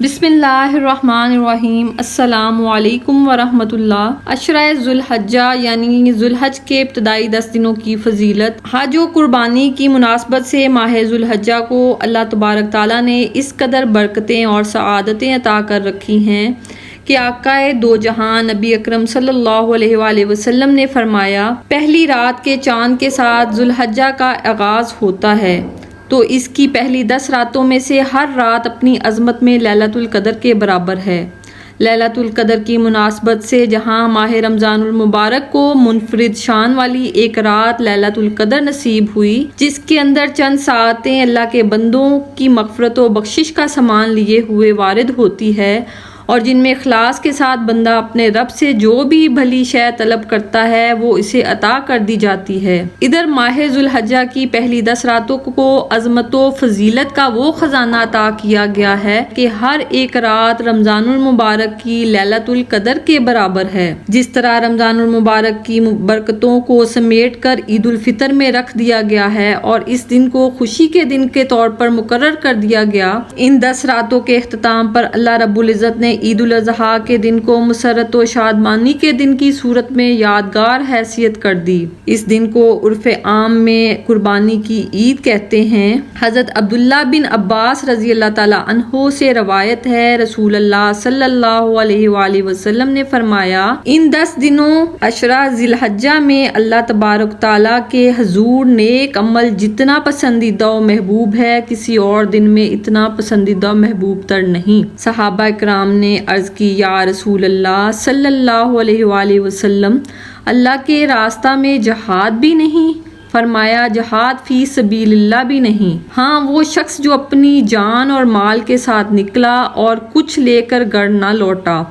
بسم اللہ الرحمن الرحیم۔ السلام علیکم ورحمۃ اللہ۔ عشرہ ذو الحجہ یعنی ذو الحج کے ابتدائی 10 دنوں کی فضیلت۔ حج و قربانی کی مناسبت سے ماہ ذو الحجہ کو اللہ تبارک تعالیٰ نے اس قدر برکتیں اور سعادتیں عطا کر رکھی ہیں کہ آقائے دو جہاں نبی اکرم صلی اللہ علیہ وآلہ وسلم نے فرمایا، پہلی رات کے چاند کے ساتھ ذو الحجہ کا آغاز ہوتا ہے، تو اس کی پہلی 10 راتوں میں سے ہر رات اپنی عظمت میں لیلۃ القدر کے برابر ہے۔ لیلۃ القدر کی مناسبت سے جہاں ماہ رمضان المبارک کو منفرد شان والی ایک رات لیلۃ القدر نصیب ہوئی، جس کے اندر چند ساعتیں اللہ کے بندوں کی مغفرت و بخشش کا سامان لیے ہوئے وارد ہوتی ہے، اور جن میں اخلاص کے ساتھ بندہ اپنے رب سے جو بھی بھلی شے طلب کرتا ہے وہ اسے عطا کر دی جاتی ہے۔ ادھر ماہ ذو الحجہ کی پہلی 10 راتوں کو عظمت و فضیلت کا وہ خزانہ عطا کیا گیا ہے کہ ہر ایک رات رمضان المبارک کی لیلۃ القدر کے برابر ہے۔ جس طرح رمضان المبارک کی برکتوں کو سمیٹ کر عید الفطر میں رکھ دیا گیا ہے اور اس دن کو خوشی کے دن کے طور پر مقرر کر دیا گیا، ان 10 راتوں کے اختتام پر اللہ رب العزت نے عید الاضحیٰ کے دن کو مسرت و شادمانی کے دن کی صورت میں یادگار حیثیت کر دی۔ اس دن کو عرف عام میں قربانی کی عید کہتے ہیں۔ حضرت عبداللہ بن عباس رضی اللہ تعالیٰ عنہ سے روایت ہے، رسول اللہ صلی اللہ علیہ وآلہ وسلم نے فرمایا، ان 10 دنوں عشرہ ذی الحجہ میں اللہ تبارک تعالیٰ کے حضور نیک عمل جتنا پسندیدہ و محبوب ہے، کسی اور دن میں اتنا پسندیدہ محبوب تر نہیں۔ صحابہ کرام نے عرض کی، یا رسول اللہ صلی اللہ علیہ وآلہ وسلم، اللہ کے راستہ میں جہاد بھی نہیں؟ فرمایا، جہاد فی سبیل اللہ بھی نہیں، ہاں وہ شخص جو اپنی جان اور مال کے ساتھ نکلا اور کچھ لے کر گھر نہ لوٹا۔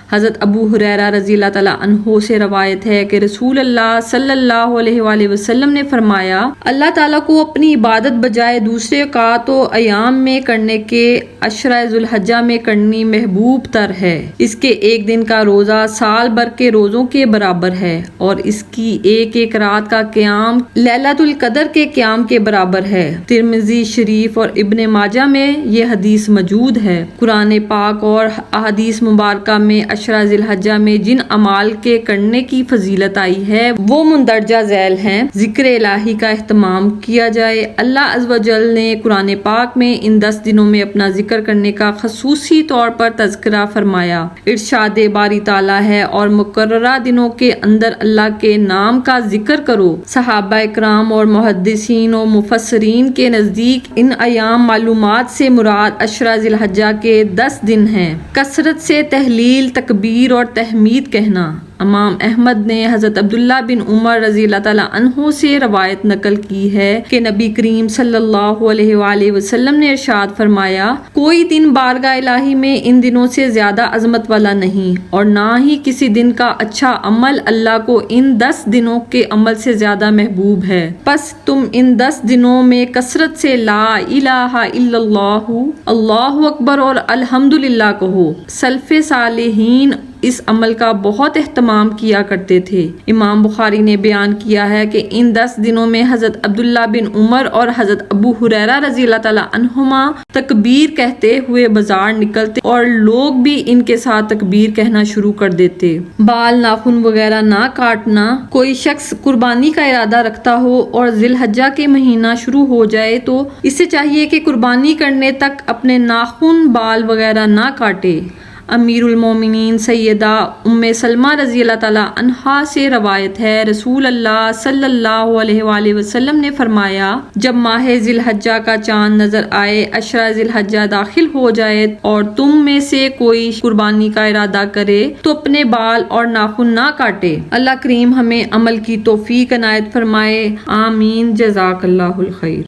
حضرت ابو ہریرہ رضی اللہ تعالیٰ عنہ سے روایت ہے کہ رسول اللہ صلی اللہ علیہ وآلہ وسلم نے فرمایا، اللہ تعالیٰ کو اپنی عبادت بجائے دوسرے اوقات و ایام میں کرنے کے عشرہ ذو الحجہ میں کرنی محبوب تر ہے۔ اس کے ایک دن کا روزہ سال بھر کے روزوں کے برابر ہے اور اس کی ایک ایک رات کا قیام لیلۃ القدر کے قیام کے برابر ہے۔ ترمذی شریف اور ابن ماجہ میں یہ حدیث موجود ہے۔ قرآن پاک اور احادیث مبارکہ میں عشرہ ذی الحجہ میں جن اعمال کے کرنے کی فضیلت آئی ہے وہ مندرجہ ذیل ہیں۔ ذکر الہی کا اہتمام کیا جائے۔ اللہ عز و جل نے قرآن پاک میں ان 10 دنوں میں اپنا ذکر کرنے کا خصوصی طور پر تذکرہ فرمایا۔ ارشاد باری تعالیٰ ہے، اور مقررہ دنوں کے اندر اللہ کے نام کا ذکر کرو۔ صحابہ کرام اور محدثین و مفسرین کے نزدیک ان ایام معلومات سے مراد عشرہ ذی الحجہ کے 10 دن ہیں۔ کثرت سے تہلیل، تکبیر اور تحمید کہنا۔ امام احمد نے حضرت عبداللہ بن عمر رضی اللہ تعالیٰ عنہ سے روایت نقل کی ہے کہ نبی کریم صلی اللہ علیہ وآلہ وسلم نے ارشاد فرمایا، کوئی دن بارگاہ الہی میں ان دنوں سے زیادہ عظمت والا نہیں، اور نہ ہی کسی دن کا اچھا عمل اللہ کو ان 10 دنوں کے عمل سے زیادہ محبوب ہے۔ پس تم ان 10 دنوں میں کثرت سے لا الہ الا اللہ، اللہ اکبر اور الحمدللہ کہو۔ سلف صالحین اس عمل کا بہت اہتمام کیا کرتے تھے۔ امام بخاری نے بیان کیا ہے کہ ان 10 دنوں میں حضرت عبداللہ بن عمر اور حضرت ابو ہریرہ رضی اللہ تعالیٰ عنہما تکبیر کہتے ہوئے بازار نکلتے اور لوگ بھی ان کے ساتھ تکبیر کہنا شروع کر دیتے۔ بال ناخن وغیرہ نہ کاٹنا۔ کوئی شخص قربانی کا ارادہ رکھتا ہو اور ذی الحجہ کے مہینہ شروع ہو جائے تو اسے چاہیے کہ قربانی کرنے تک اپنے ناخن، بال وغیرہ نہ کاٹے۔ امیر المومنین سیدہ ام سلمہ رضی اللہ تعالیٰ عنہا سے روایت ہے، رسول اللہ صلی اللہ علیہ وآلہ وسلم نے فرمایا، جب ماہ ذی الحجہ کا چاند نظر آئے، عشرہ ذی الحجہ داخل ہو جائے اور تم میں سے کوئی قربانی کا ارادہ کرے تو اپنے بال اور ناخن نہ کاٹے۔ اللہ کریم ہمیں عمل کی توفیق عنایت فرمائے، آمین۔ جزاک اللہ الخیر۔